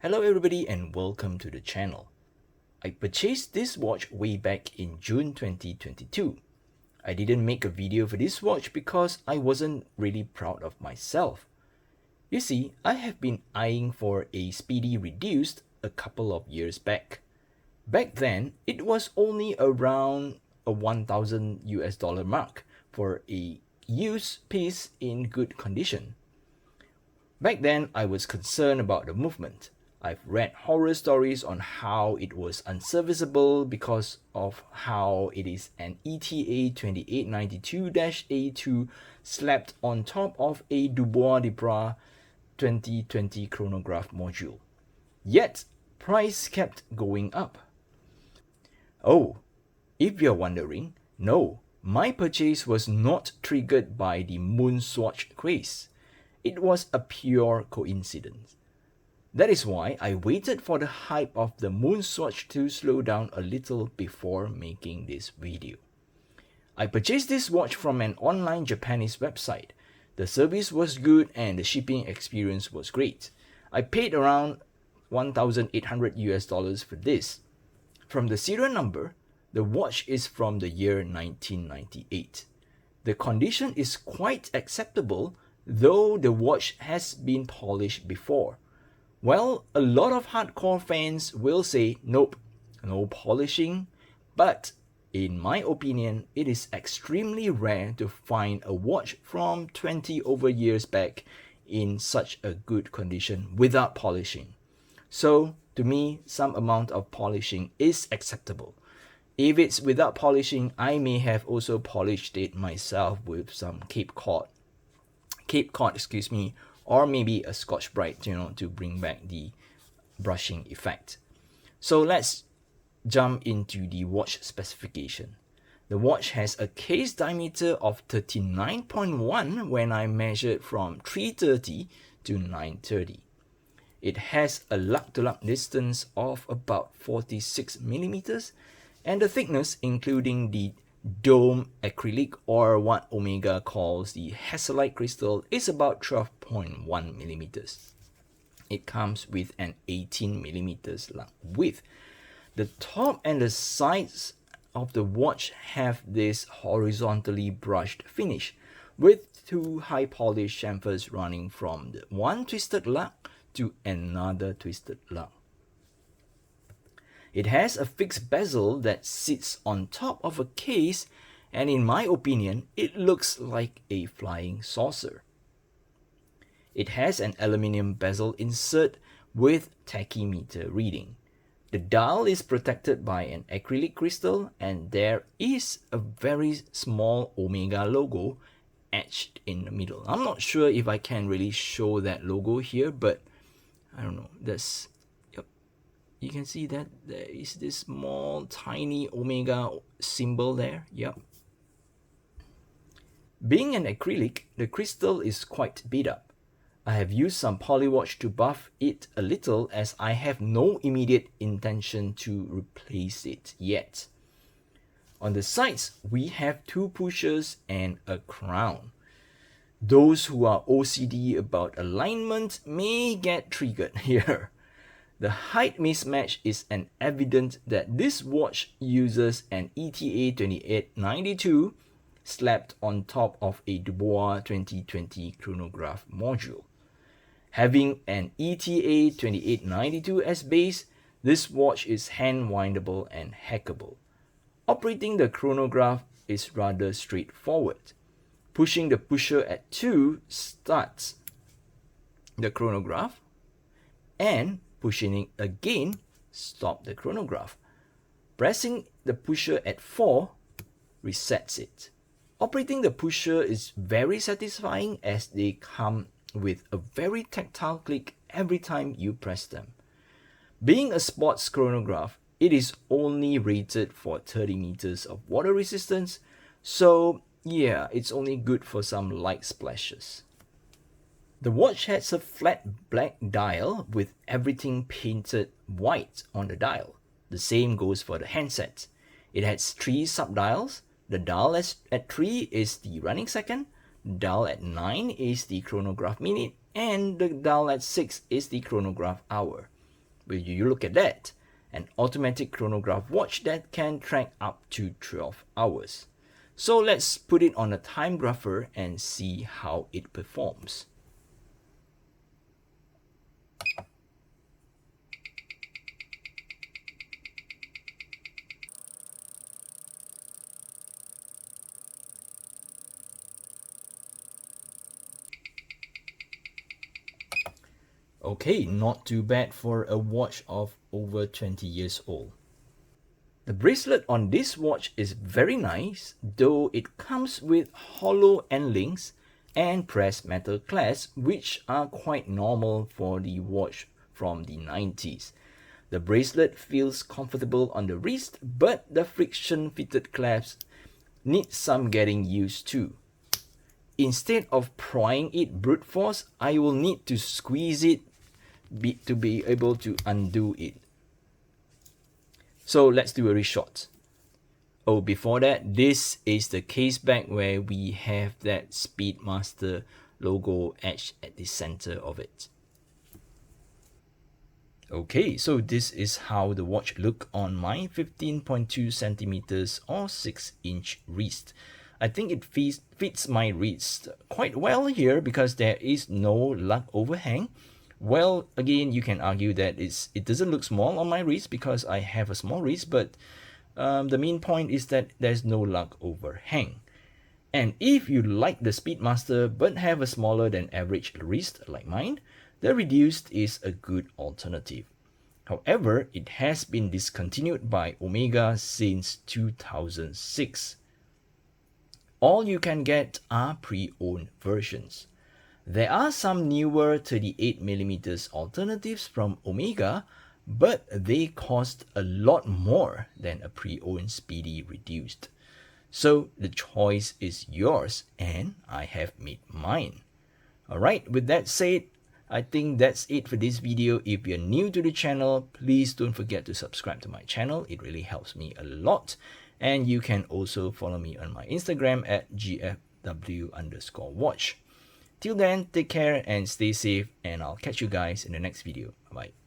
Hello everybody and welcome to the channel. I purchased this watch way back in June 2022. I didn't make a video for this watch because I wasn't really proud of myself. You see, I have been eyeing for a Speedy Reduced a couple of years back. Back then, it was only around a $1,000 mark for a used piece in good condition. Back then, I was concerned about the movement. I've read horror stories on how it was unserviceable because of how it is an ETA 2892-A2 slapped on top of a Dubois Debra 2020 chronograph module. Yet, price kept going up. Oh, if you're wondering, no, my purchase was not triggered by the moonswatch craze. It was a pure coincidence. That is why I waited for the hype of the moonswatch to slow down a little before making this video. I purchased this watch from an online Japanese website. The service was good and the shipping experience was great. I paid around $1,800 for this. From the serial number, the watch is from the year 1998. The condition is quite acceptable, though the watch has been polished before. Well, a lot of hardcore fans will say, nope, no polishing, but in my opinion, it is extremely rare to find a watch from 20 over years back in such a good condition without polishing. So, to me, some amount of polishing is acceptable. If it's without polishing, I may have also polished it myself with some Cape Cod, or maybe a Scotch-Brite, to bring back the brushing effect. So let's jump into the watch specification. The watch has a case diameter of 39.1 when I measured from 330 to 930. It has a lug-to-lug distance of about 46 millimeters, and the thickness, including the dome acrylic, or what Omega calls the Hasselite crystal, is about 12.1 millimeters. It comes with an 18 millimeters lug width. The top and the sides of the watch have this horizontally brushed finish with two high polished chamfers running from the one twisted lug to another twisted lug. It has a fixed bezel that sits on top of a case, and in my opinion, it looks like a flying saucer. It has an aluminium bezel insert with tachymeter reading. The dial is protected by an acrylic crystal, and there is a very small Omega logo etched in the middle. I'm not sure if I can really show that logo here, but I don't know. You can see that there is this small, tiny Omega symbol there. Yep. Being an acrylic, the crystal is quite beat up. I have used some Polywatch to buff it a little, as I have no immediate intention to replace it yet. On the sides, we have two pushers and a crown. Those who are OCD about alignment may get triggered here. The height mismatch is an evidence that this watch uses an ETA 2892 slapped on top of a Dubois 2020 chronograph module. Having an ETA 2892 as base, this watch is hand-windable and hackable. Operating the chronograph is rather straightforward. Pushing the pusher at 2 starts the chronograph, and pushing it again stops the chronograph. Pressing the pusher at 4 resets it. Operating the pusher is very satisfying, as they come with a very tactile click every time you press them. Being a sports chronograph, it is only rated for 30 meters of water resistance, so yeah, it's only good for some light splashes. The watch has a flat black dial with everything painted white on the dial. The same goes for the handset. It has 3 sub-dials. The dial at 3 is the running second, the dial at 9 is the chronograph minute, and the dial at 6 is the chronograph hour. Will you look at that? An automatic chronograph watch that can track up to 12 hours. So let's put it on a time grapher and see how it performs. Okay, not too bad for a watch of over 20 years old. The bracelet on this watch is very nice, though it comes with hollow end links and pressed metal clasps, which are quite normal for the watch from the 90s. The bracelet feels comfortable on the wrist, but the friction-fitted clasps need some getting used to. Instead of prying it brute force, I will need to squeeze it to be able to undo it. So let's do a reshot. Oh, before that, this is the case back where we have that Speedmaster logo etched at the center of it. Okay, so this is how the watch look on my 15.2 centimeters or 6-inch wrist. I think it fits my wrist quite well here because there is no lug overhang. Well, again, you can argue that it doesn't look small on my wrist because I have a small wrist, but the main point is that there's no lug overhang. And if you like the Speedmaster but have a smaller than average wrist like mine, the Reduced is a good alternative. However, it has been discontinued by Omega since 2006. All you can get are pre-owned versions. There are some newer 38mm alternatives from Omega, but they cost a lot more than a pre-owned Speedy Reduced. So the choice is yours, and I have made mine. Alright, with that said, I think that's it for this video. If you're new to the channel, please don't forget to subscribe to my channel. It really helps me a lot. And you can also follow me on my Instagram at gfw_watch. Till then, take care and stay safe, and I'll catch you guys in the next video. Bye.